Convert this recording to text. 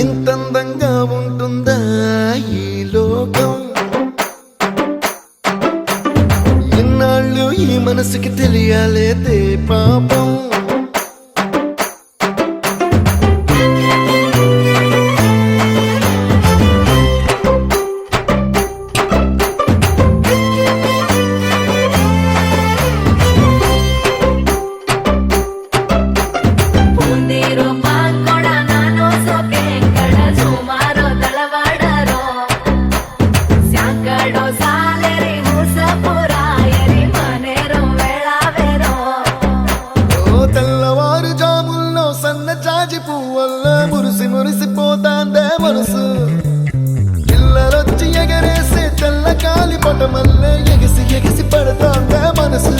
ఇంతందంగా ఉంటుందా ఈ లోకం ఇన్నాళ్ళు ఈ మనసుకి తెలియాలేదే పాపం జాజి పువ్వల్ల మురిసి మురిసిపోతాందే మనసు పిల్లలొచ్చి ఎగరేసే తెల్ల కాలి పటమల్లే ఎగిసి ఎగిసి పడతాందే మనసు